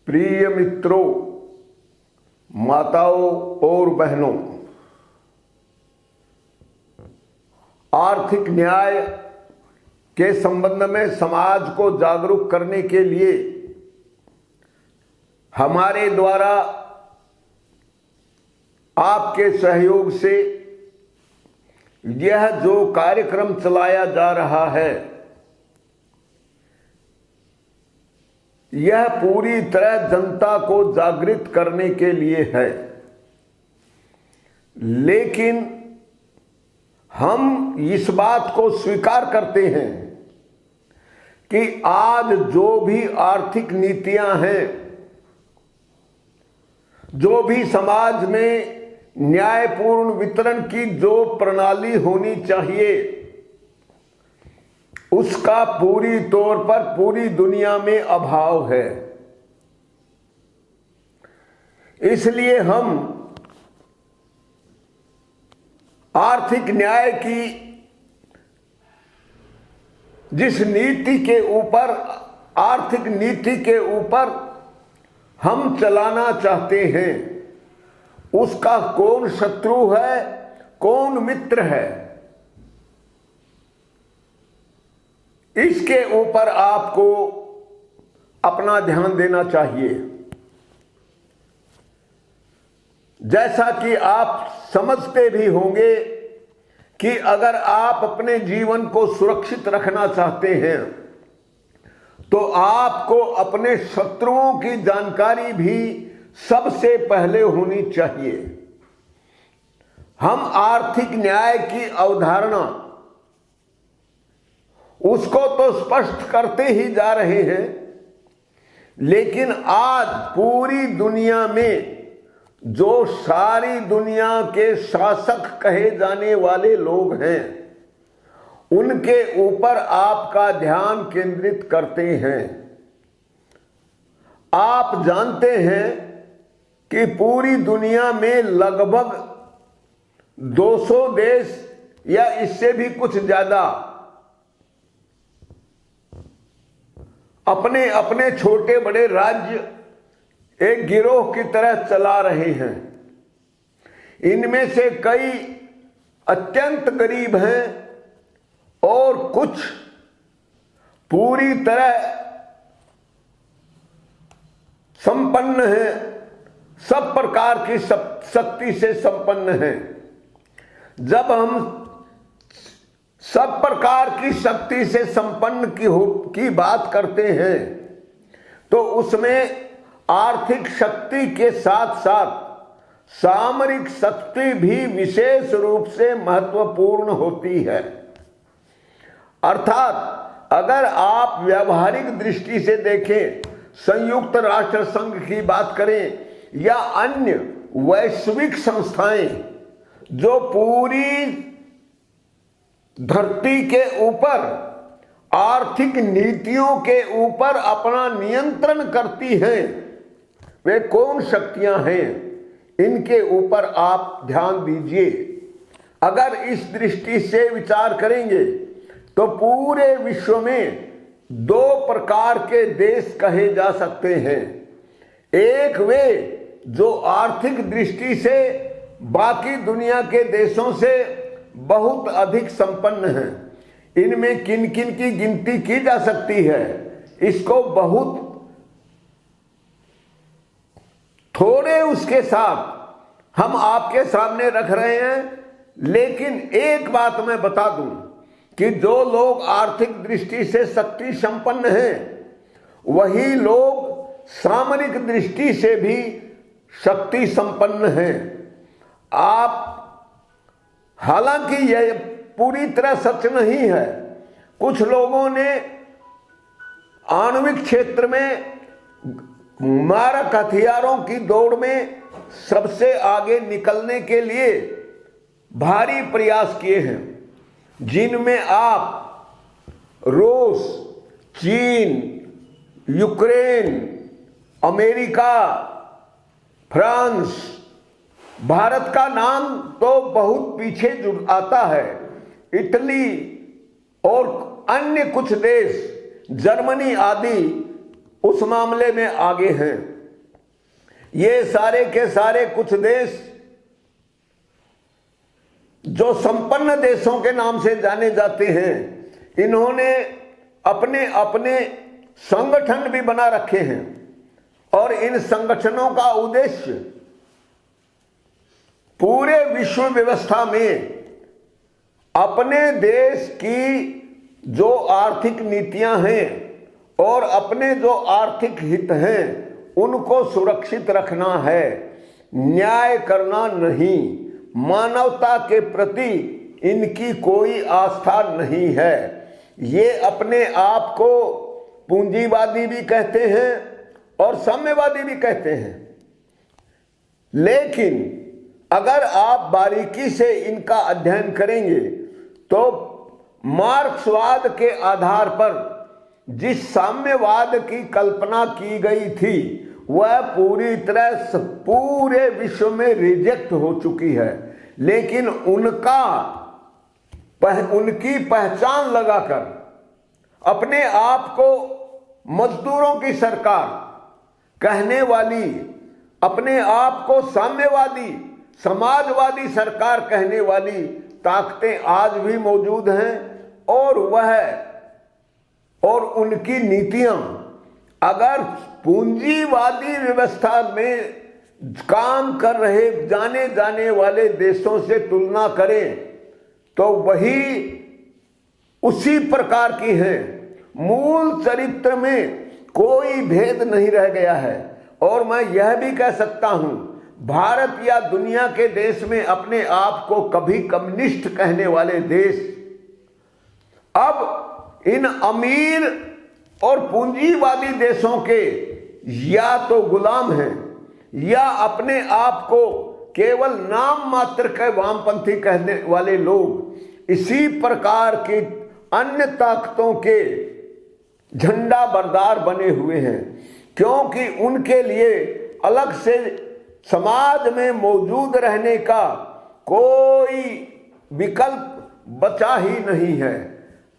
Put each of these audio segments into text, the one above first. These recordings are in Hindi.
प्रिय मित्रों, माताओं और बहनों, आर्थिक न्याय के संबंध में समाज को जागरूक करने के लिए हमारे द्वारा आपके सहयोग से यह जो कार्यक्रम चलाया जा रहा है, यह पूरी तरह जनता को जागृत करने के लिए है। लेकिन हम इस बात को स्वीकार करते हैं कि आज जो भी आर्थिक नीतियां हैं, जो भी समाज में न्यायपूर्ण वितरण की जो प्रणाली होनी चाहिए, उसका पूरी तौर पर पूरी दुनिया में अभाव है। इसलिए हम आर्थिक न्याय की जिस नीति के ऊपर, आर्थिक नीति के ऊपर हम चलाना चाहते हैं, उसका कौन शत्रु है, कौन मित्र है, इसके ऊपर आपको अपना ध्यान देना चाहिए। जैसा कि आप समझते भी होंगे कि अगर आप अपने जीवन को सुरक्षित रखना चाहते हैं तो आपको अपने शत्रुओं की जानकारी भी सबसे पहले होनी चाहिए। हम आर्थिक न्याय की अवधारणा उसको तो स्पष्ट करते ही जा रहे हैं, लेकिन आज पूरी दुनिया में जो सारी दुनिया के शासक कहे जाने वाले लोग हैं, उनके ऊपर आपका ध्यान केंद्रित करते हैं। आप जानते हैं कि पूरी दुनिया में लगभग 200 देश या इससे भी कुछ ज्यादा अपने अपने छोटे बड़े राज्य एक गिरोह की तरह चला रहे हैं। इनमें से कई अत्यंत गरीब हैं और कुछ पूरी तरह संपन्न हैं, सब प्रकार की शक्ति से संपन्न हैं। जब हम सब प्रकार की शक्ति से संपन्न की बात करते हैं तो उसमें आर्थिक शक्ति के साथ साथ सामरिक शक्ति भी विशेष रूप से महत्वपूर्ण होती है। अर्थात अगर आप व्यावहारिक दृष्टि से देखें, संयुक्त राष्ट्र संघ की बात करें या अन्य वैश्विक संस्थाएं जो पूरी धरती के ऊपर आर्थिक नीतियों के ऊपर अपना नियंत्रण करती हैं, वे कौन शक्तियां हैं, इनके ऊपर आप ध्यान दीजिए। अगर इस दृष्टि से विचार करेंगे तो पूरे विश्व में 2 प्रकार के देश कहे जा सकते हैं। एक वे जो आर्थिक दृष्टि से बाकी दुनिया के देशों से बहुत अधिक संपन्न हैं। इनमें किन किन की गिनती की जा सकती है, इसको बहुत थोड़े उसके साथ हम आपके सामने रख रहे हैं। लेकिन एक बात मैं बता दूं कि जो लोग आर्थिक दृष्टि से शक्ति संपन्न हैं, वही लोग सामरिक दृष्टि से भी शक्ति संपन्न हैं। आप, हालांकि यह पूरी तरह सच नहीं है, कुछ लोगों ने आणविक क्षेत्र में मारक हथियारों की दौड़ में सबसे आगे निकलने के लिए भारी प्रयास किए हैं, जिनमें आप रूस, चीन, यूक्रेन, अमेरिका, फ्रांस, भारत का नाम तो बहुत पीछे जुड़ आता है, इटली और अन्य कुछ देश, जर्मनी आदि उस मामले में आगे हैं। ये सारे के सारे कुछ देश जो संपन्न देशों के नाम से जाने जाते हैं, इन्होंने अपने अपने संगठन भी बना रखे हैं और इन संगठनों का उद्देश्य पूरे विश्व व्यवस्था में अपने देश की जो आर्थिक नीतियां हैं और अपने जो आर्थिक हित हैं उनको सुरक्षित रखना है, न्याय करना नहीं। मानवता के प्रति इनकी कोई आस्था नहीं है। ये अपने आप को पूंजीवादी भी कहते हैं और साम्यवादी भी कहते हैं, लेकिन अगर आप बारीकी से इनका अध्ययन करेंगे तो मार्क्सवाद के आधार पर जिस साम्यवाद की कल्पना की गई थी वह पूरी तरह से पूरे विश्व में रिजेक्ट हो चुकी है। लेकिन उनकी पहचान लगाकर अपने आप को मजदूरों की सरकार कहने वाली, अपने आप को साम्यवादी समाजवादी सरकार कहने वाली ताकतें आज भी मौजूद हैं और उनकी नीतियां अगर पूंजीवादी व्यवस्था में काम कर रहे जाने जाने वाले देशों से तुलना करें तो वही उसी प्रकार की है। मूल चरित्र में कोई भेद नहीं रह गया है। और मैं यह भी कह सकता हूं, भारत या दुनिया के देश में अपने आप को कभी कम्युनिस्ट कहने वाले देश अब इन अमीर और पूंजीवादी देशों के या तो गुलाम हैं या अपने आप को केवल नाम मात्र के वामपंथी कहने वाले लोग इसी प्रकार की अन्य ताकतों के झंडा बरदार बने हुए हैं, क्योंकि उनके लिए अलग से समाज में मौजूद रहने का कोई विकल्प बचा ही नहीं है।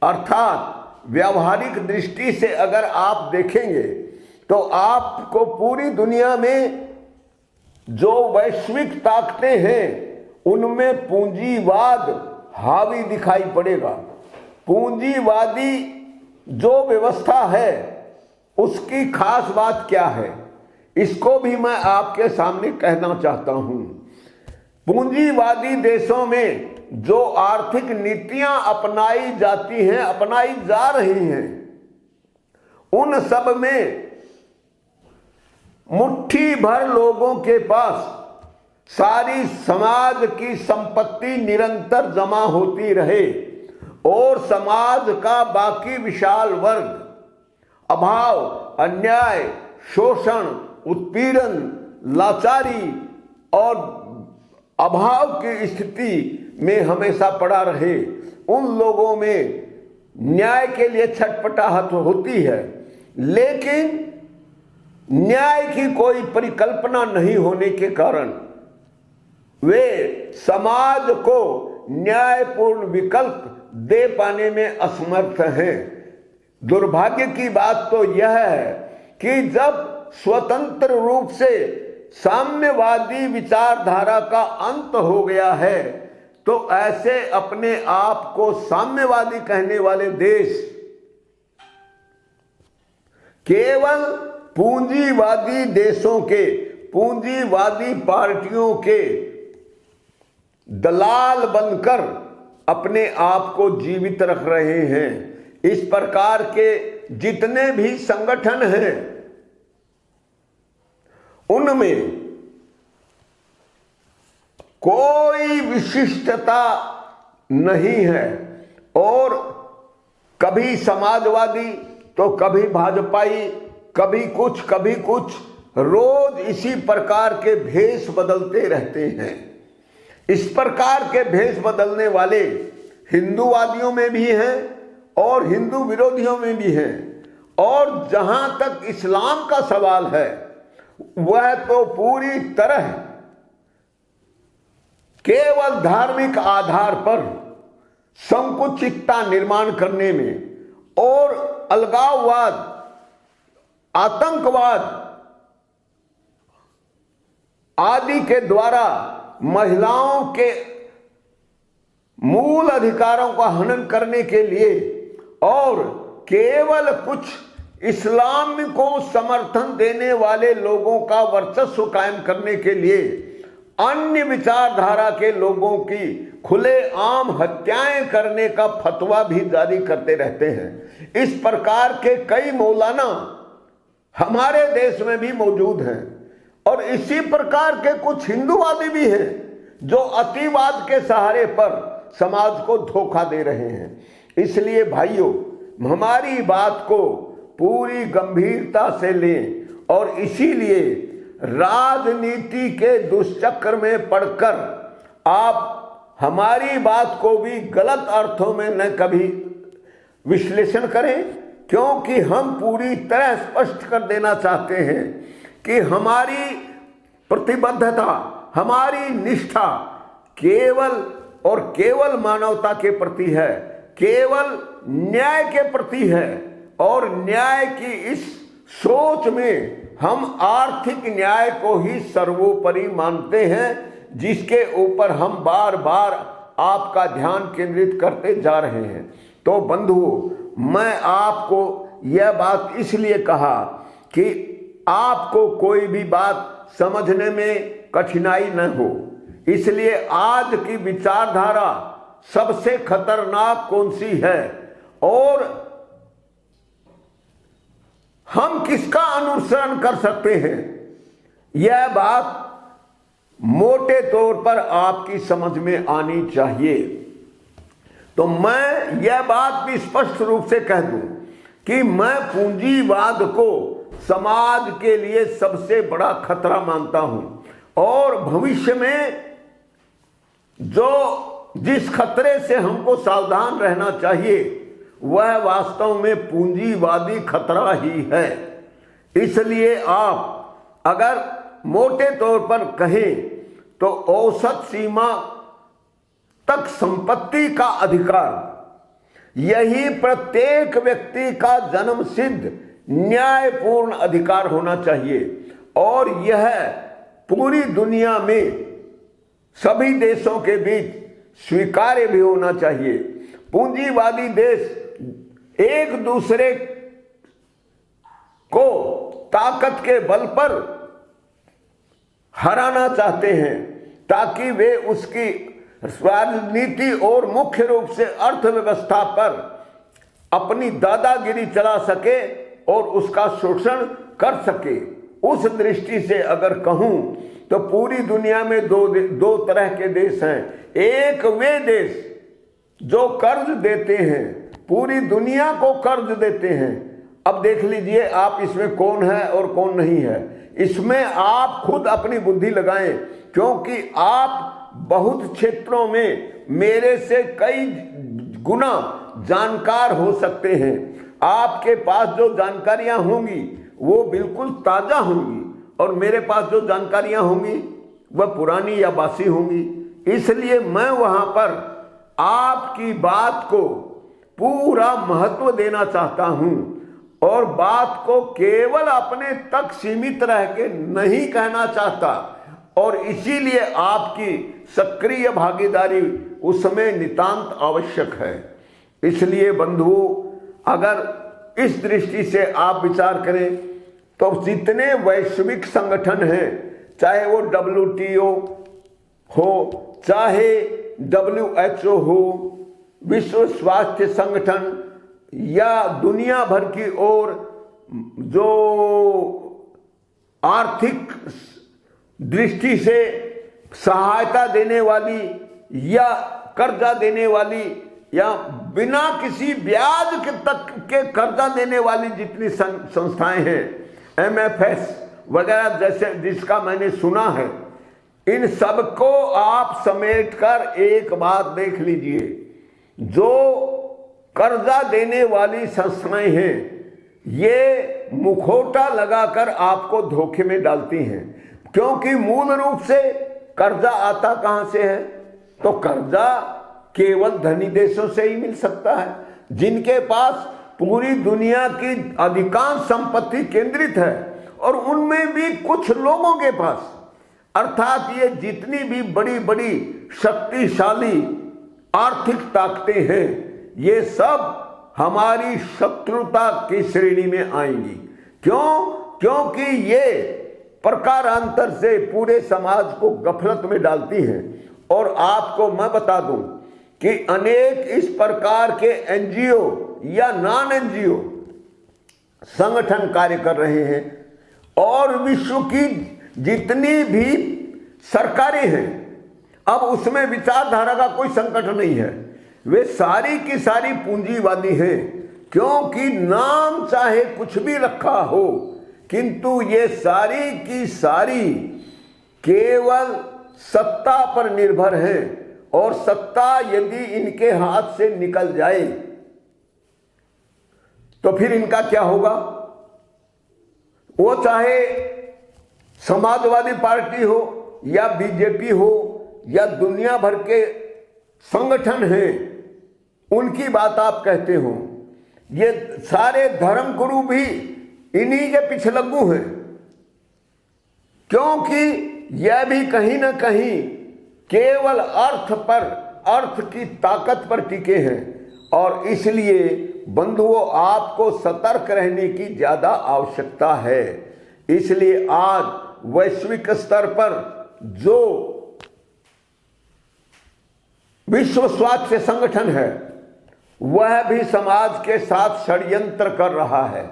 अर्थात व्यावहारिक दृष्टि से अगर आप देखेंगे तो आपको पूरी दुनिया में जो वैश्विक ताकतें हैं उनमें पूंजीवाद हावी दिखाई पड़ेगा। पूंजीवादी जो व्यवस्था है उसकी खास बात क्या है, इसको भी मैं आपके सामने कहना चाहता हूं। पूंजीवादी देशों में जो आर्थिक नीतियां अपनाई जाती हैं, अपनाई जा रही हैं, उन सब में मुट्ठी भर लोगों के पास सारी समाज की संपत्ति निरंतर जमा होती रहे और समाज का बाकी विशाल वर्ग अभाव, अन्याय, शोषण, उत्पीड़न, लाचारी और अभाव की स्थिति में हमेशा पड़ा रहे। उन लोगों में न्याय के लिए छटपटाहट होती है, लेकिन न्याय की कोई परिकल्पना नहीं होने के कारण वे समाज को न्यायपूर्ण विकल्प दे पाने में असमर्थ हैं। दुर्भाग्य की बात तो यह है कि जब स्वतंत्र रूप से साम्यवादी विचारधारा का अंत हो गया है तो ऐसे अपने आप को साम्यवादी कहने वाले देश केवल पूंजीवादी देशों के, पूंजीवादी पार्टियों के दलाल बनकर अपने आप को जीवित रख रहे हैं। इस प्रकार के जितने भी संगठन हैं उनमें कोई विशिष्टता नहीं है और कभी समाजवादी तो कभी भाजपाई, कभी कुछ रोज इसी प्रकार के भेष बदलते रहते हैं। इस प्रकार के भेष बदलने वाले हिंदूवादियों में भी हैं और हिंदू विरोधियों में भी हैं। और जहां तक इस्लाम का सवाल है वह तो पूरी तरह केवल धार्मिक आधार पर संकुचितता निर्माण करने में और अलगाववाद आतंकवाद आदि के द्वारा महिलाओं के मूल अधिकारों का हनन करने के लिए और केवल कुछ इस्लाम को समर्थन देने वाले लोगों का वर्चस्व कायम करने के लिए अन्य विचारधारा के लोगों की खुलेआम हत्याएं करने का फतवा भी जारी करते रहते हैं। इस प्रकार के कई मौलाना हमारे देश में भी मौजूद हैं और इसी प्रकार के कुछ हिंदूवादी भी हैं जो अतिवाद के सहारे पर समाज को धोखा दे रहे हैं। इसलिए भाइयों, हमारी बात को पूरी गंभीरता से लें और इसीलिए राजनीति के दुष्चक्र में पड़कर आप हमारी बात को भी गलत अर्थों में न कभी विश्लेषण करें, क्योंकि हम पूरी तरह स्पष्ट कर देना चाहते हैं कि हमारी प्रतिबद्धता, हमारी निष्ठा केवल और केवल मानवता के प्रति है, केवल न्याय के प्रति है और न्याय की इस सोच में हम आर्थिक न्याय को ही सर्वोपरि मानते हैं, जिसके ऊपर हम बार बार आपका ध्यान केंद्रित करते जा रहे हैं। तो बंधुओं, मैं आपको यह बात इसलिए कहा कि आपको कोई भी बात समझने में कठिनाई न हो, इसलिए आज की विचारधारा सबसे खतरनाक कौन सी है और हम किसका अनुसरण कर सकते हैं, यह बात मोटे तौर पर आपकी समझ में आनी चाहिए। तो मैं यह बात भी स्पष्ट रूप से कह दूं कि मैं पूंजीवाद को समाज के लिए सबसे बड़ा खतरा मानता हूं और भविष्य में जिस खतरे से हमको सावधान रहना चाहिए वह वास्तव में पूंजीवादी खतरा ही है। इसलिए आप अगर मोटे तौर पर कहें तो औसत सीमा तक संपत्ति का अधिकार यही प्रत्येक व्यक्ति का जन्मसिद्ध न्यायपूर्ण अधिकार होना चाहिए और यह पूरी दुनिया में सभी देशों के बीच स्वीकार्य भी होना चाहिए। पूंजीवादी देश एक दूसरे को ताकत के बल पर हराना चाहते हैं ताकि वे उसकी राजनीति और मुख्य रूप से अर्थव्यवस्था पर अपनी दादागिरी चला सके और उसका शोषण कर सके। उस दृष्टि से अगर कहूं तो पूरी दुनिया में दो तरह के देश हैं। एक वे देश जो कर्ज देते हैं, पूरी दुनिया को कर्ज देते हैं। अब देख लीजिए आप इसमें कौन है और कौन नहीं है, इसमें आप खुद अपनी बुद्धि लगाएं, क्योंकि आप बहुत क्षेत्रों में मेरे से कई गुना जानकार हो सकते हैं। आपके पास जो जानकारियां होंगी वो बिल्कुल ताजा होंगी और मेरे पास जो जानकारियां होंगी वह पुरानी या बासी होंगी। इसलिए मैं वहां पर आपकी बात को पूरा महत्व देना चाहता हूं और बात को केवल अपने तक सीमित रह के नहीं कहना चाहता और इसीलिए आपकी सक्रिय भागीदारी उसमें नितांत आवश्यक है। इसलिए बंधुओं, अगर इस दृष्टि से आप विचार करें तो जितने वैश्विक संगठन हैं, चाहे वो WTO हो, चाहे WHO हो, विश्व स्वास्थ्य संगठन या दुनिया भर की ओर जो आर्थिक दृष्टि से सहायता देने वाली या कर्जा देने वाली या बिना किसी ब्याज के तक के कर्जा देने वाली जितनी संस्थाएं हैं, MFS वगैरह जैसे जिसका मैंने सुना है, इन सबको आप समेटकर एक बात देख लीजिए, जो कर्जा देने वाली संस्थाएं हैं ये मुखौटा लगाकर आपको धोखे में डालती हैं, क्योंकि मूल रूप से कर्जा आता कहां से है? तो कर्जा केवल धनी देशों से ही मिल सकता है, जिनके पास पूरी दुनिया की अधिकांश संपत्ति केंद्रित है और उनमें भी कुछ लोगों के पास, अर्थात ये जितनी भी बड़ी बड़ी शक्तिशाली आर्थिक ताकतें हैं, ये सब हमारी शत्रुता की श्रेणी में आएंगी। क्यों? क्योंकि ये प्रकारांतर से पूरे समाज को गफलत में डालती हैं। और आपको मैं बता दूं कि अनेक इस प्रकार के एनजीओ या नॉन एनजीओ संगठन कार्य कर रहे हैं और विश्व की जितनी भी सरकारें हैं, अब उसमें विचारधारा का कोई संकट नहीं है, वे सारी की सारी पूंजीवादी हैं। क्योंकि नाम चाहे कुछ भी रखा हो, किंतु ये सारी की सारी केवल सत्ता पर निर्भर है और सत्ता यदि इनके हाथ से निकल जाए तो फिर इनका क्या होगा? वो चाहे समाजवादी पार्टी हो या बीजेपी हो या दुनिया भर के संगठन हैं, उनकी बात आप कहते हो, ये सारे धर्म गुरु भी इन्हीं के पीछे लगू हैं। क्योंकि यह भी कहीं ना कहीं केवल अर्थ पर, अर्थ की ताकत पर टिके हैं। और इसलिए बंधुओं, आपको सतर्क रहने की ज्यादा आवश्यकता है। इसलिए आज वैश्विक स्तर पर जो विश्व स्वास्थ्य संगठन है, वह भी समाज के साथ षड्यंत्र कर रहा है।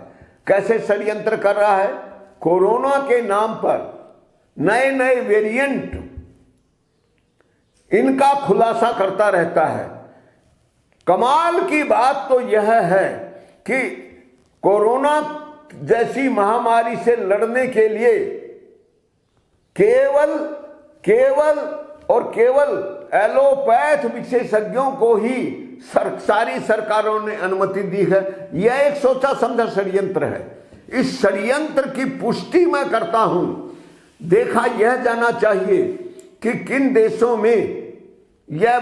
कैसे षड्यंत्र कर रहा है? कोरोना के नाम पर नए नए वेरिएंट इनका खुलासा करता रहता है। कमाल की बात तो यह है कि कोरोना जैसी महामारी से लड़ने के लिए केवल एलोपैथ विशेषज्ञों को ही सारी सरकारों ने अनुमति दी है। यह एक सोचा समझा षड्यंत्र है। इस षड्यंत्र की पुष्टि मैं करता हूं। देखा यह जाना चाहिए कि किन देशों में यह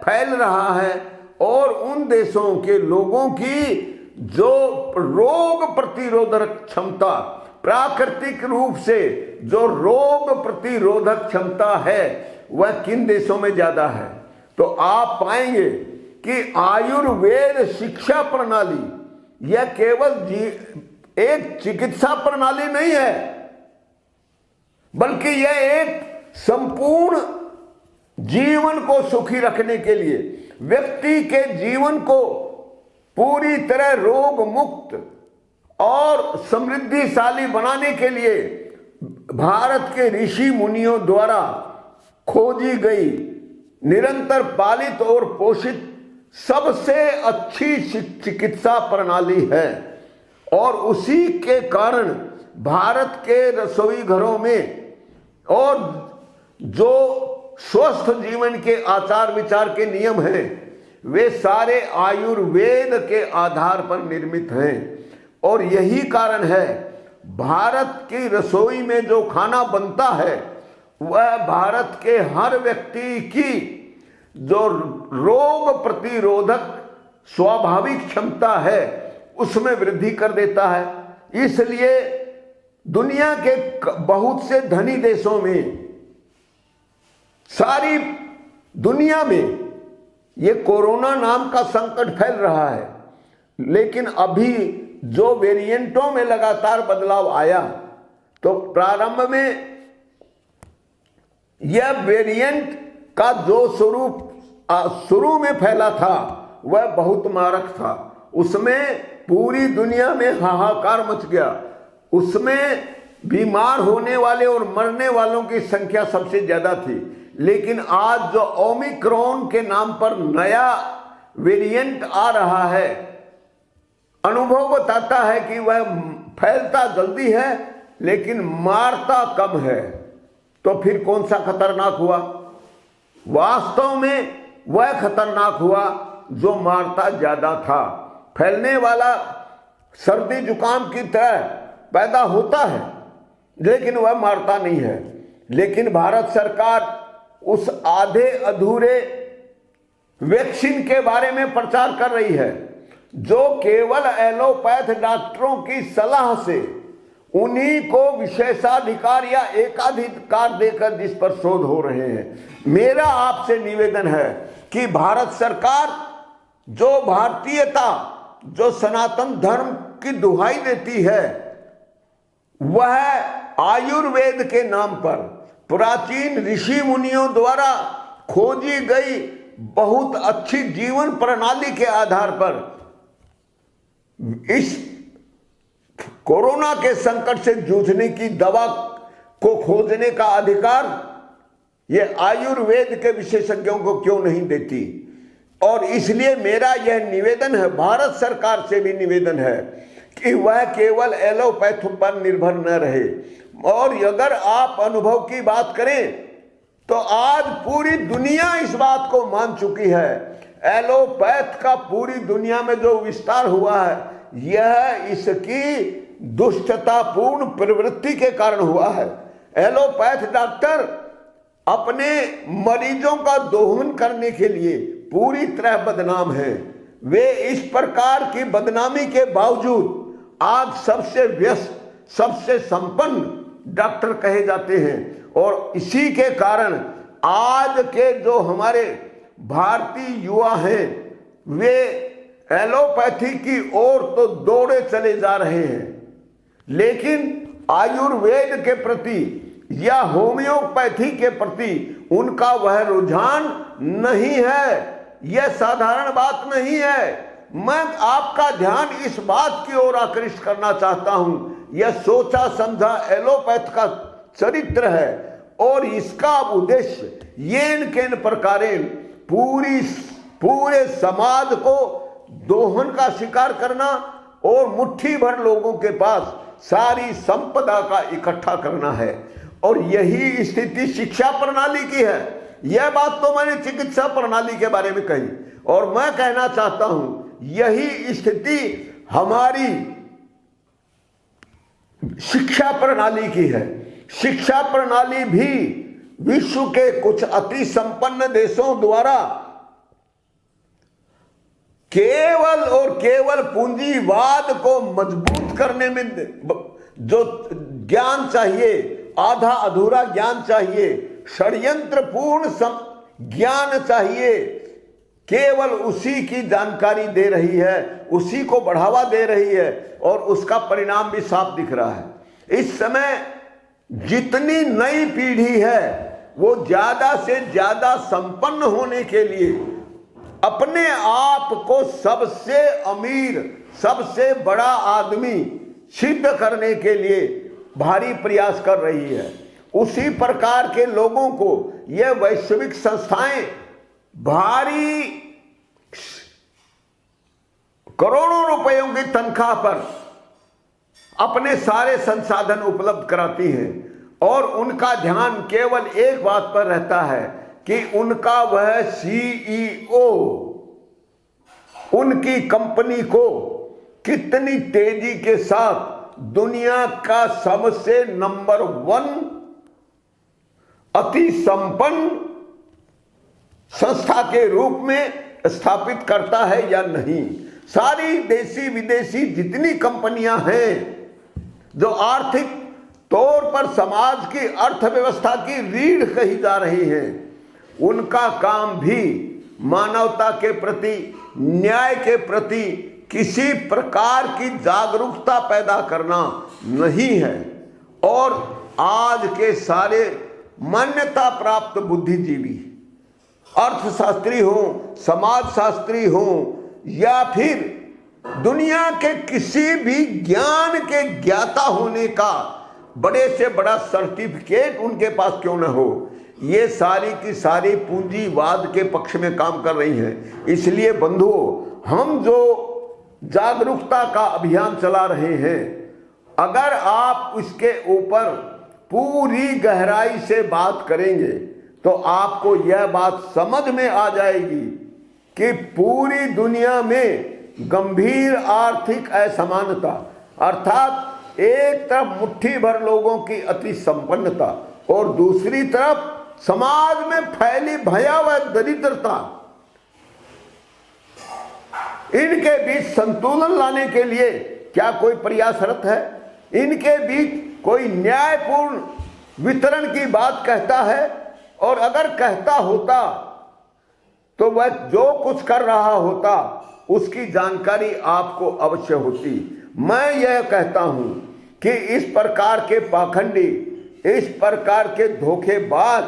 फैल रहा है और उन देशों के लोगों की जो रोग प्रतिरोधक क्षमता, प्राकृतिक रूप से जो रोग प्रतिरोधक क्षमता है, वह किन देशों में ज्यादा है। तो आप पाएंगे कि आयुर्वेद शिक्षा प्रणाली यह केवल एक चिकित्सा प्रणाली नहीं है, बल्कि यह एक संपूर्ण जीवन को सुखी रखने के लिए, व्यक्ति के जीवन को पूरी तरह रोग मुक्त और समृद्धिशाली बनाने के लिए भारत के ऋषि मुनियों द्वारा खोजी गई, निरंतर पालित और पोषित सबसे अच्छी चिकित्सा प्रणाली है। और उसी के कारण भारत के रसोई घरों में और जो स्वस्थ जीवन के आचार विचार के नियम हैं, वे सारे आयुर्वेद के आधार पर निर्मित हैं। और यही कारण है भारत की रसोई में जो खाना बनता है, वह भारत के हर व्यक्ति की जो रोग प्रतिरोधक स्वाभाविक क्षमता है, उसमें वृद्धि कर देता है। इसलिए दुनिया के बहुत से धनी देशों में, सारी दुनिया में ये कोरोना नाम का संकट फैल रहा है। लेकिन अभी जो वेरिएंटों में लगातार बदलाव आया, तो प्रारंभ में यह वेरिएंट का जो स्वरूप शुरू में फैला था, वह बहुत मारक था। उसमें पूरी दुनिया में हाहाकार मच गया। उसमें बीमार होने वाले और मरने वालों की संख्या सबसे ज्यादा थी। लेकिन आज जो ओमिक्रॉन के नाम पर नया वेरिएंट आ रहा है, अनुभव बताता है कि वह फैलता जल्दी है लेकिन मारता कम है। तो फिर कौन सा खतरनाक हुआ? वास्तव में वह खतरनाक हुआ जो मारता ज्यादा था। फैलने वाला सर्दी जुकाम की तरह पैदा होता है, लेकिन वह मारता नहीं है। लेकिन भारत सरकार उस आधे अधूरे वैक्सीन के बारे में प्रचार कर रही है। जो केवल एलोपैथ डॉक्टरों की सलाह से उन्हीं को विशेषाधिकार या एकाधिकार देकर जिस पर शोध हो रहे हैं। मेरा आपसे निवेदन है कि भारत सरकार जो भारतीयता, जो सनातन धर्म की दुहाई देती है, वह आयुर्वेद के नाम पर प्राचीन ऋषि मुनियों द्वारा खोजी गई बहुत अच्छी जीवन प्रणाली के आधार पर इस कोरोना के संकट से जूझने की दवा को खोजने का अधिकार ये आयुर्वेद के विशेषज्ञों को क्यों नहीं देती। और इसलिए मेरा यह निवेदन है, भारत सरकार से भी निवेदन है कि वह केवल एलोपैथ पर निर्भर न रहे। और अगर आप अनुभव की बात करें तो आज पूरी दुनिया इस बात को मान चुकी है, एलोपैथ का पूरी दुनिया में जो विस्तार हुआ है यह इसकी दुष्टतापूर्ण प्रवृत्ति के कारण हुआ है। एलोपैथ डॉक्टर अपने मरीजों का दोहन करने के लिए पूरी तरह बदनाम हैं। वे इस प्रकार की बदनामी के बावजूद आज सबसे व्यस्त, सबसे संपन्न डॉक्टर कहे जाते हैं। और इसी के कारण आज के जो हमारे भारतीय युवा हैं वे एलोपैथी की ओर तो दौड़े चले जा रहे हैं, लेकिन आयुर्वेद के प्रति या होम्योपैथी के प्रति उनका वह रुझान नहीं है। यह साधारण बात नहीं है। मैं आपका ध्यान इस बात की ओर आकृष्ट करना चाहता हूं, यह सोचा समझा एलोपैथ का चरित्र है और इसका उद्देश्य येन केन प्रकारेण पूरे समाज को दोहन का शिकार करना और मुट्ठी भर लोगों के पास सारी संपदा का इकट्ठा करना है। और यही स्थिति शिक्षा प्रणाली की है। यह बात तो मैंने चिकित्सा प्रणाली के बारे में कही और मैं कहना चाहता हूं यही स्थिति हमारी शिक्षा प्रणाली की है। शिक्षा प्रणाली भी विश्व के कुछ अति संपन्न देशों द्वारा केवल और केवल पूंजीवाद को मजबूत करने में जो ज्ञान चाहिए, आधा अधूरा ज्ञान चाहिए, षड्यंत्रपूर्ण ज्ञान चाहिए, केवल उसी की जानकारी दे रही है, उसी को बढ़ावा दे रही है और उसका परिणाम भी साफ दिख रहा है। इस समय जितनी नई पीढ़ी है वो ज्यादा से ज्यादा संपन्न होने के लिए अपने आप को सबसे अमीर, सबसे बड़ा आदमी सिद्ध करने के लिए भारी प्रयास कर रही है। उसी प्रकार के लोगों को यह वैश्विक संस्थाएं भारी करोड़ों रुपयों की तनख्वाह पर अपने सारे संसाधन उपलब्ध कराती हैं और उनका ध्यान केवल एक बात पर रहता है कि उनका वह सीईओ उनकी कंपनी को कितनी तेजी के साथ दुनिया का सबसे नंबर 1 अति संपन्न संस्था के रूप में स्थापित करता है या नहीं। सारी देशी विदेशी जितनी कंपनियां हैं जो आर्थिक तौर पर समाज की अर्थव्यवस्था की रीढ़ कही जा रही हैं, उनका काम भी मानवता के प्रति, न्याय के प्रति किसी प्रकार की जागरूकता पैदा करना नहीं है। और आज के सारे मान्यता प्राप्त बुद्धिजीवी, अर्थशास्त्री हो, समाजशास्त्री हो या फिर दुनिया के किसी भी ज्ञान के ज्ञाता होने का बड़े से बड़ा सर्टिफिकेट उनके पास क्यों न हो, ये सारी की सारी पूंजीवाद के पक्ष में काम कर रही हैं। इसलिए बंधुओं, हम जो जागरूकता का अभियान चला रहे हैं, अगर आप इसके ऊपर पूरी गहराई से बात करेंगे तो आपको यह बात समझ में आ जाएगी कि पूरी दुनिया में गंभीर आर्थिक असमानता, अर्थात एक तरफ मुट्ठी भर लोगों की अति संपन्नता और दूसरी तरफ समाज में फैली भयावह दरिद्रता, इनके बीच संतुलन लाने के लिए क्या कोई प्रयासरत है? इनके बीच कोई न्यायपूर्ण वितरण की बात कहता है? और अगर कहता होता तो वह जो कुछ कर रहा होता उसकी जानकारी आपको अवश्य होती। मैं यह कहता हूं कि इस प्रकार के पाखंडी, इस प्रकार के धोखेबाज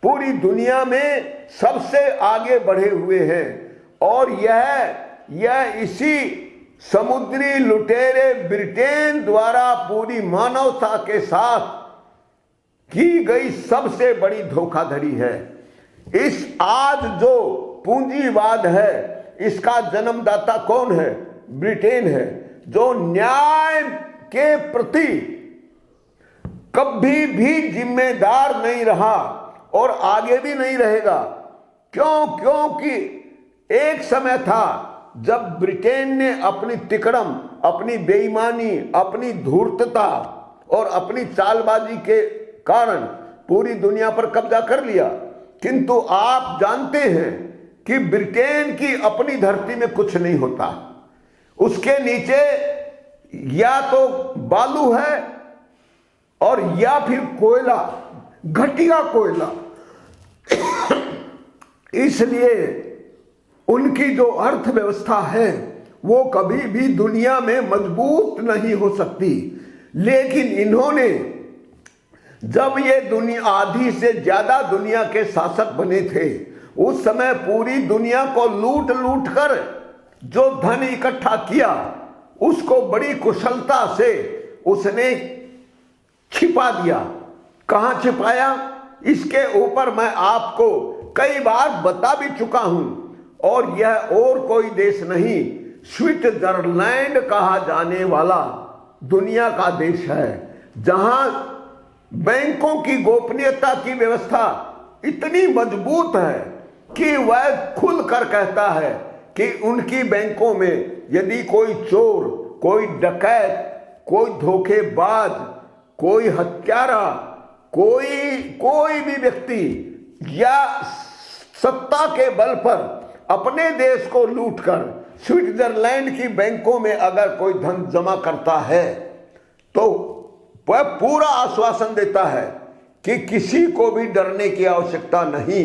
पूरी दुनिया में सबसे आगे बढ़े हुए हैं। और यह इसी समुद्री लुटेरे ब्रिटेन द्वारा पूरी मानवता के साथ की गई सबसे बड़ी धोखाधड़ी है। इस आज जो पूंजीवाद है, इसका जन्मदाता कौन है? ब्रिटेन है, जो न्याय के प्रति कभी भी जिम्मेदार नहीं रहा और आगे भी नहीं रहेगा। क्योंकि एक समय था जब ब्रिटेन ने अपनी तिकड़म, अपनी बेईमानी, अपनी धूर्तता और अपनी चालबाजी के कारण पूरी दुनिया पर कब्जा कर लिया। किंतु आप जानते हैं कि ब्रिटेन की अपनी धरती में कुछ नहीं होता। उसके नीचे या तो बालू है और या फिर कोयला, घटिया कोयला। इसलिए उनकी जो अर्थव्यवस्था है वो कभी भी दुनिया में मजबूत नहीं हो सकती। लेकिन इन्होंने जब ये दुनिया आधी से ज्यादा दुनिया के शासक बने थे, उस समय पूरी दुनिया को लूट लूट कर जो धन इकट्ठा किया उसको बड़ी कुशलता से उसने छिपा दिया। कहां छिपाया? इसके ऊपर मैं आपको कई बार बता भी चुका हूं। और यह और कोई देश नहीं, स्विट्जरलैंड कहा जाने वाला दुनिया का देश है, जहां बैंकों की गोपनीयता की व्यवस्था इतनी मजबूत है कि वह खुलकर कहता है कि उनकी बैंकों में यदि कोई चोर, कोई डकैत, कोई धोखेबाज, कोई हत्यारा, कोई भी व्यक्ति या सत्ता के बल पर अपने देश को लूटकर स्विट्जरलैंड की बैंकों में अगर कोई धन जमा करता है तो वह पूरा आश्वासन देता है कि किसी को भी डरने की आवश्यकता नहीं,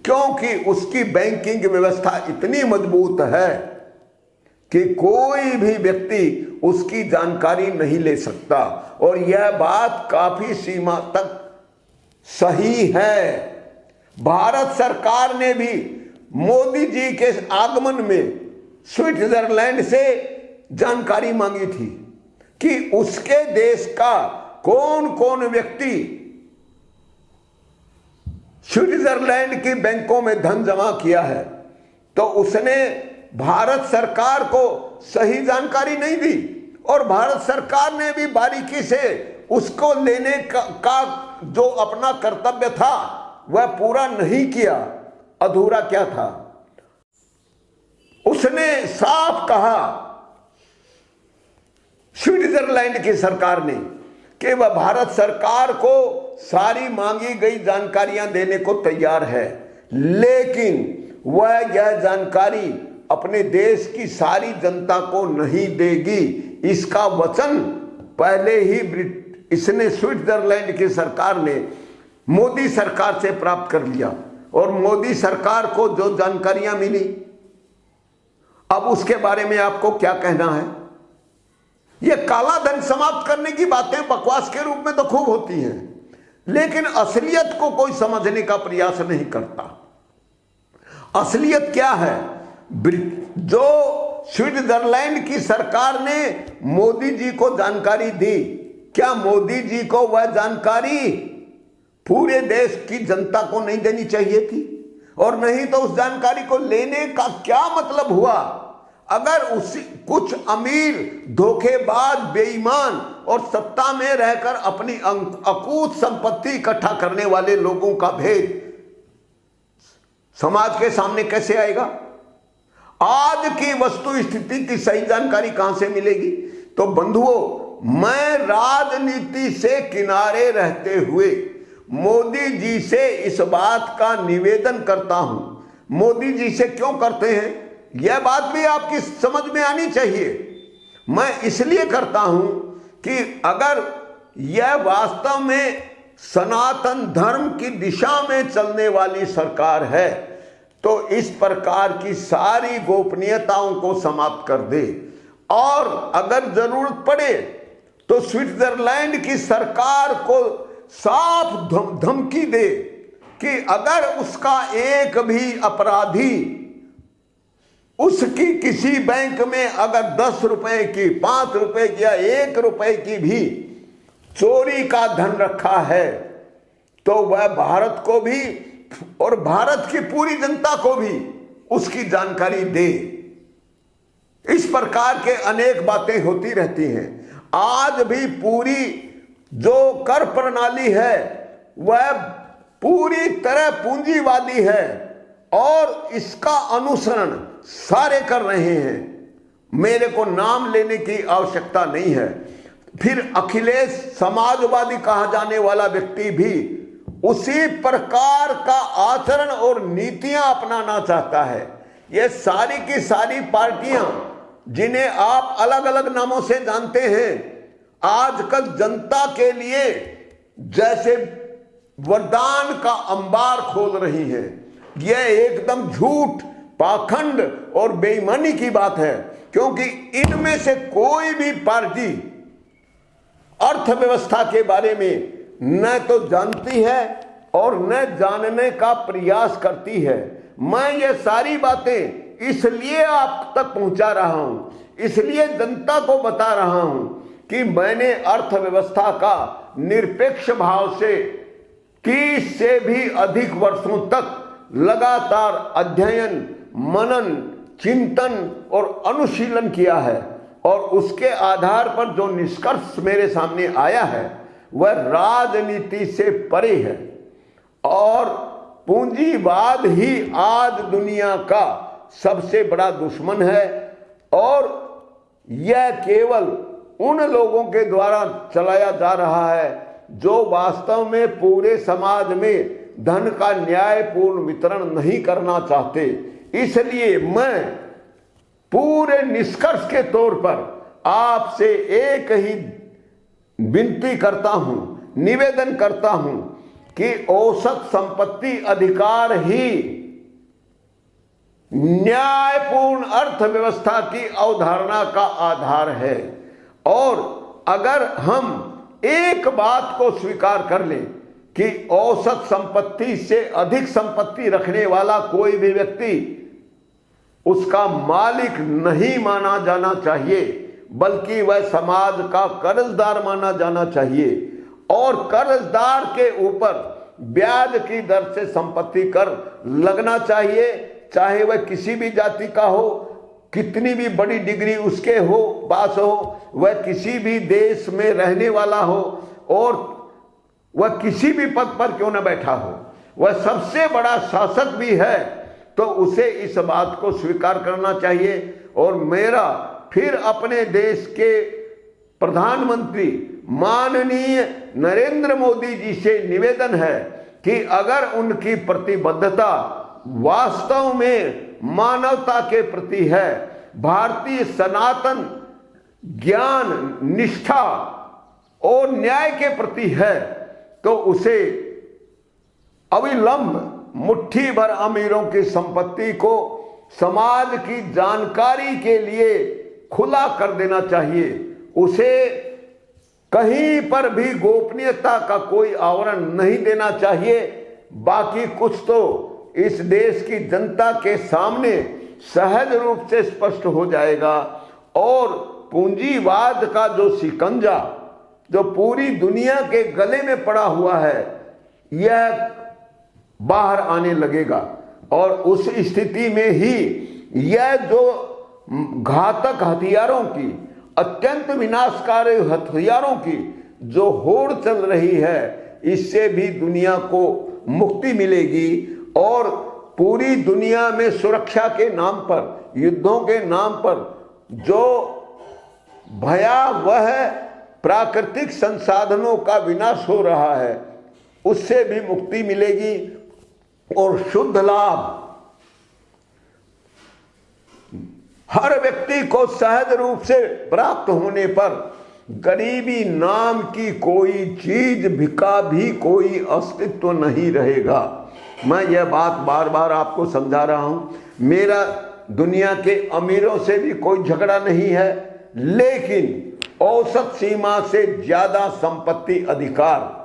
क्योंकि उसकी बैंकिंग व्यवस्था इतनी मजबूत है कि कोई भी व्यक्ति उसकी जानकारी नहीं ले सकता। और यह बात काफी सीमा तक सही है। भारत सरकार ने भी मोदी जी के आगमन में स्विट्जरलैंड से जानकारी मांगी थी कि उसके देश का कौन कौन व्यक्ति स्विट्जरलैंड की बैंकों में धन जमा किया है। तो उसने भारत सरकार को सही जानकारी नहीं दी और भारत सरकार ने भी बारीकी से उसको लेने का जो अपना कर्तव्य था वह पूरा नहीं किया। अधूरा क्या था? उसने साफ कहा स्विट्जरलैंड की सरकार ने कि वह भारत सरकार को सारी मांगी गई जानकारियां देने को तैयार है, लेकिन वह यह जानकारी अपने देश की सारी जनता को नहीं देगी। इसका वचन पहले ही इसने स्विट्जरलैंड की सरकार ने मोदी सरकार से प्राप्त कर लिया और मोदी सरकार को जो जानकारियां मिली, अब उसके बारे में आपको क्या कहना है? ये काला धन समाप्त करने की बातें बकवास के रूप में तो खूब होती हैं, लेकिन असलियत को कोई समझने का प्रयास नहीं करता। असलियत क्या है? जो स्विट्जरलैंड की सरकार ने मोदी जी को जानकारी दी, क्या मोदी जी को वह जानकारी पूरे देश की जनता को नहीं देनी चाहिए थी? और नहीं तो उस जानकारी को लेने का क्या मतलब हुआ? अगर उसी कुछ अमीर, धोखेबाज, बेईमान और सत्ता में रहकर अपनी अकूत संपत्ति इकट्ठा करने वाले लोगों का भेद समाज के सामने कैसे आएगा? आज की वस्तु स्थिति की सही जानकारी कहां से मिलेगी? तो बंधुओं, मैं राजनीति से किनारे रहते हुए मोदी जी से इस बात का निवेदन करता हूं। मोदी जी से क्यों करते हैं? यह बात भी आपकी समझ में आनी चाहिए। मैं इसलिए करता हूं कि अगर यह वास्तव में सनातन धर्म की दिशा में चलने वाली सरकार है तो इस प्रकार की सारी गोपनीयताओं को समाप्त कर दे, और अगर जरूरत पड़े तो स्विट्जरलैंड की सरकार को साफ धमकी दे कि अगर उसका एक भी अपराधी उसकी किसी बैंक में अगर 10 रुपए की, 5 रुपए की या 1 रुपए की भी चोरी का धन रखा है तो वह भारत को भी और भारत की पूरी जनता को भी उसकी जानकारी दे। इस प्रकार के अनेक बातें होती रहती हैं। आज भी पूरी जो कर प्रणाली है वह पूरी तरह पूंजीवादी है और इसका अनुसरण सारे कर रहे हैं। मेरे को नाम लेने की आवश्यकता नहीं है। फिर अखिलेश समाजवादी कहा जाने वाला व्यक्ति भी उसी प्रकार का आचरण और नीतियां अपनाना चाहता है। ये सारी की सारी पार्टियां जिन्हें आप अलग अलग नामों से जानते हैं, आजकल जनता के लिए जैसे वरदान का अंबार खोल रही हैं। यह एकदम झूठ, पाखंड और बेईमानी की बात है, क्योंकि इनमें से कोई भी पार्टी अर्थव्यवस्था के बारे में न तो जानती है और न जानने का प्रयास करती है। मैं ये सारी बातें इसलिए आप तक पहुंचा रहा हूं, इसलिए जनता को बता रहा हूं कि मैंने अर्थव्यवस्था का निरपेक्ष भाव से 30 से भी अधिक वर्षों तक लगातार अध्ययन, मनन, चिंतन और अनुशीलन किया है, और उसके आधार पर जो निष्कर्ष मेरे सामने आया है वह राजनीति से परे है। और पूंजीवाद ही आज दुनिया का सबसे बड़ा दुश्मन है, और यह केवल उन लोगों के द्वारा चलाया जा रहा है जो वास्तव में पूरे समाज में धन का न्यायपूर्ण वितरण नहीं करना चाहते। इसलिए मैं पूरे निष्कर्ष के तौर पर आपसे एक ही विनती करता हूं, निवेदन करता हूं कि औसत संपत्ति अधिकार ही न्यायपूर्ण अर्थव्यवस्था की अवधारणा का आधार है। और अगर हम एक बात को स्वीकार कर लें कि औसत संपत्ति से अधिक संपत्ति रखने वाला कोई भी व्यक्ति उसका मालिक नहीं माना जाना चाहिए, बल्कि वह समाज का कर्जदार माना जाना चाहिए, और कर्जदार के ऊपर ब्याज की दर से संपत्ति कर लगना चाहिए, चाहे वह किसी भी जाति का हो, कितनी भी बड़ी डिग्री उसके हो पास हो, वह किसी भी देश में रहने वाला हो, और वह किसी भी पद पर क्यों न बैठा हो, वह सबसे बड़ा शासक भी है तो उसे इस बात को स्वीकार करना चाहिए। और मेरा फिर अपने देश के प्रधानमंत्री माननीय नरेंद्र मोदी जी से निवेदन है कि अगर उनकी प्रतिबद्धता वास्तव में मानवता के प्रति है, भारतीय सनातन ज्ञान, निष्ठा और न्याय के प्रति है, तो उसे अविलंब मुट्ठी भर अमीरों की संपत्ति को समाज की जानकारी के लिए खुला कर देना चाहिए। उसे कहीं पर भी गोपनीयता का कोई आवरण नहीं देना चाहिए। बाकी कुछ तो इस देश की जनता के सामने सहज रूप से स्पष्ट हो जाएगा, और पूंजीवाद का जो शिकंजा जो पूरी दुनिया के गले में पड़ा हुआ है यह बाहर आने लगेगा। और उस स्थिति में ही यह जो घातक हथियारों की, अत्यंत विनाशकारी हथियारों की जो होड़ चल रही है, इससे भी दुनिया को मुक्ति मिलेगी। और पूरी दुनिया में सुरक्षा के नाम पर, युद्धों के नाम पर जो भयावह प्राकृतिक संसाधनों का विनाश हो रहा है, उससे भी मुक्ति मिलेगी और शुद्ध लाभ हर व्यक्ति को सहज रूप से प्राप्त होने पर गरीबी नाम की कोई चीज का भी कोई अस्तित्व नहीं रहेगा। मैं यह बात बार बार आपको समझा रहा हूं। मेरा दुनिया के अमीरों से भी कोई झगड़ा नहीं है, लेकिन औसत सीमा से ज्यादा संपत्ति अधिकार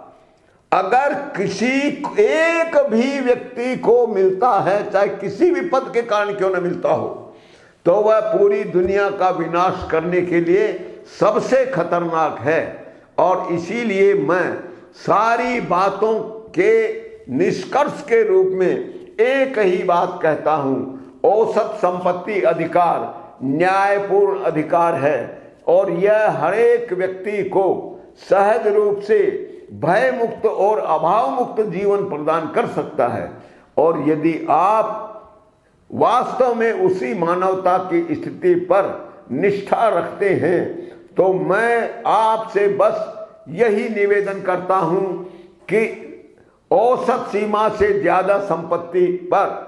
अगर किसी एक भी व्यक्ति को मिलता है, चाहे किसी भी पद के कारण क्यों न मिलता हो, तो वह पूरी दुनिया का विनाश करने के लिए सबसे खतरनाक है। और इसीलिए मैं सारी बातों के निष्कर्ष के रूप में एक ही बात कहता हूं, औसत संपत्ति अधिकार न्यायपूर्ण अधिकार है और यह हर एक व्यक्ति को सहज रूप से भय मुक्त और अभाव मुक्त जीवन प्रदान कर सकता है। और यदि आप वास्तव में उसी मानवता की स्थिति पर निष्ठा रखते हैं, तो मैं आपसे बस यही निवेदन करता हूं कि औसत सीमा से ज्यादा संपत्ति पर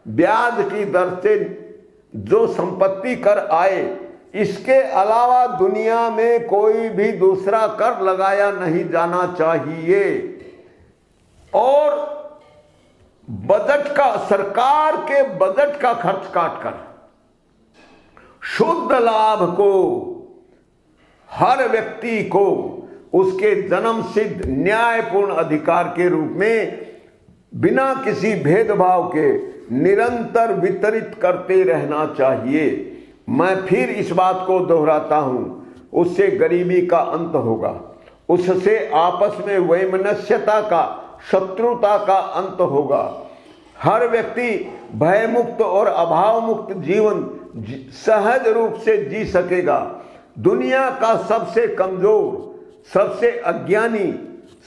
ब्याज की दर से जो संपत्ति कर आए, इसके अलावा दुनिया में कोई भी दूसरा कर लगाया नहीं जाना चाहिए। और बजट का, सरकार के बजट का खर्च काटकर शुद्ध लाभ को हर व्यक्ति को उसके जन्म सिद्ध न्यायपूर्ण अधिकार के रूप में बिना किसी भेदभाव के निरंतर वितरित करते रहना चाहिए। मैं फिर इस बात को दोहराता हूं, उससे गरीबी का अंत होगा, उससे आपस में वैमनस्यता का, शत्रुता का अंत होगा। हर व्यक्ति भयमुक्त और अभाव मुक्त जीवन सहज रूप से जी सकेगा। दुनिया का सबसे कमजोर, सबसे अज्ञानी,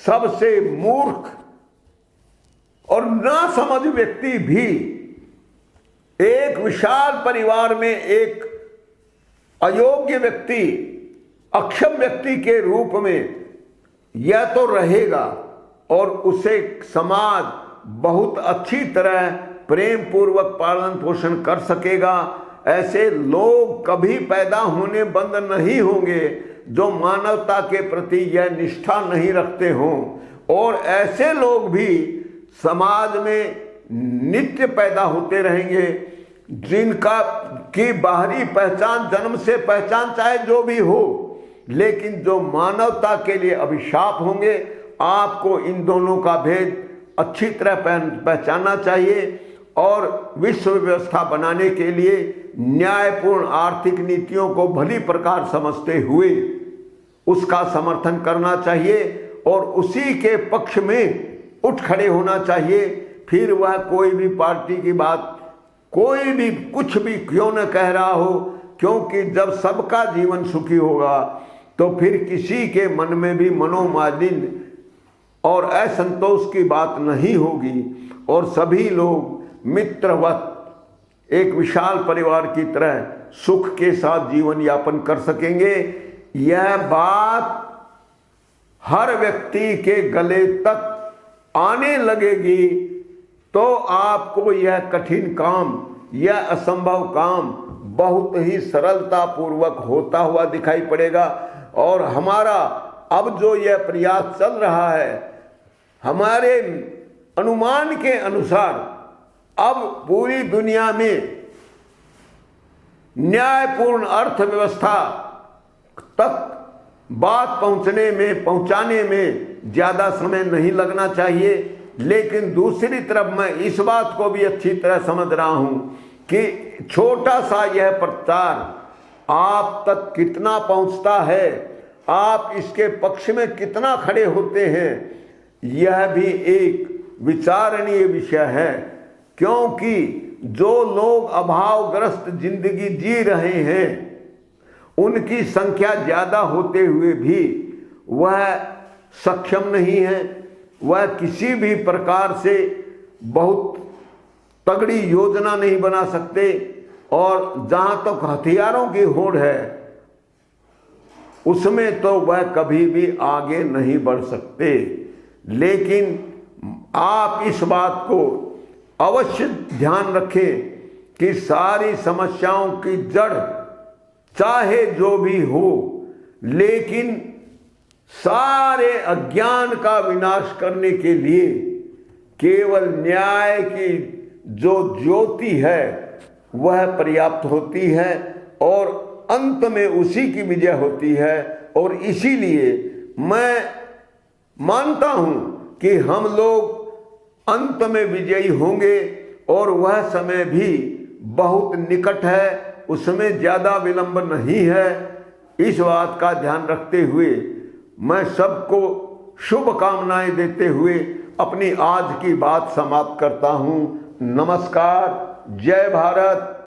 सबसे मूर्ख और नासमझ व्यक्ति भी एक विशाल परिवार में एक अयोग्य व्यक्ति, अक्षम व्यक्ति के रूप में यह तो रहेगा और उसे समाज बहुत अच्छी तरह प्रेम पूर्वक पालन पोषण कर सकेगा। ऐसे लोग कभी पैदा होने बंद नहीं होंगे जो मानवता के प्रति यह निष्ठा नहीं रखते हों, और ऐसे लोग भी समाज में नित्य पैदा होते रहेंगे जिनका की बाहरी पहचान, जन्म से पहचान चाहे जो भी हो, लेकिन जो मानवता के लिए अभिशाप होंगे। आपको इन दोनों का भेद अच्छी तरह पहचानना चाहिए और विश्व व्यवस्था बनाने के लिए न्यायपूर्ण आर्थिक नीतियों को भली प्रकार समझते हुए उसका समर्थन करना चाहिए और उसी के पक्ष में उठ खड़े होना चाहिए। फिर वह कोई भी पार्टी की बात, कोई भी कुछ भी क्यों न कह रहा हो, क्योंकि जब सबका जीवन सुखी होगा तो फिर किसी के मन में भी मनोमालिन्य और असंतोष की बात नहीं होगी और सभी लोग मित्रवत एक विशाल परिवार की तरह सुख के साथ जीवन यापन कर सकेंगे। यह बात हर व्यक्ति के गले तक आने लगेगी तो आपको यह कठिन काम, यह असंभव काम बहुत ही सरलता पूर्वक होता हुआ दिखाई पड़ेगा। और हमारा अब जो यह प्रयास चल रहा है, हमारे अनुमान के अनुसार अब पूरी दुनिया में न्यायपूर्ण अर्थव्यवस्था तक बात पहुंचाने में ज्यादा समय नहीं लगना चाहिए। लेकिन दूसरी तरफ मैं इस बात को भी अच्छी तरह समझ रहा हूं कि छोटा सा यह प्रचार आप तक कितना पहुंचता है, आप इसके पक्ष में कितना खड़े होते हैं, यह भी एक विचारणीय विषय है। क्योंकि जो लोग अभावग्रस्त जिंदगी जी रहे हैं उनकी संख्या ज्यादा होते हुए भी वह सक्षम नहीं है, वह किसी भी प्रकार से बहुत तगड़ी योजना नहीं बना सकते और जहां तक हथियारों की होड़ है उसमें तो वह कभी भी आगे नहीं बढ़ सकते। लेकिन आप इस बात को अवश्य ध्यान रखें कि सारी समस्याओं की जड़ चाहे जो भी हो, लेकिन सारे अज्ञान का विनाश करने के लिए केवल न्याय की जो ज्योति है वह पर्याप्त होती है और अंत में उसी की विजय होती है। और इसीलिए मैं मानता हूं कि हम लोग अंत में विजयी होंगे और वह समय भी बहुत निकट है, उसमें ज्यादा विलंब नहीं है। इस बात का ध्यान रखते हुए मैं सबको शुभकामनाएं देते हुए अपनी आज की बात समाप्त करता हूं। नमस्कार, जय भारत।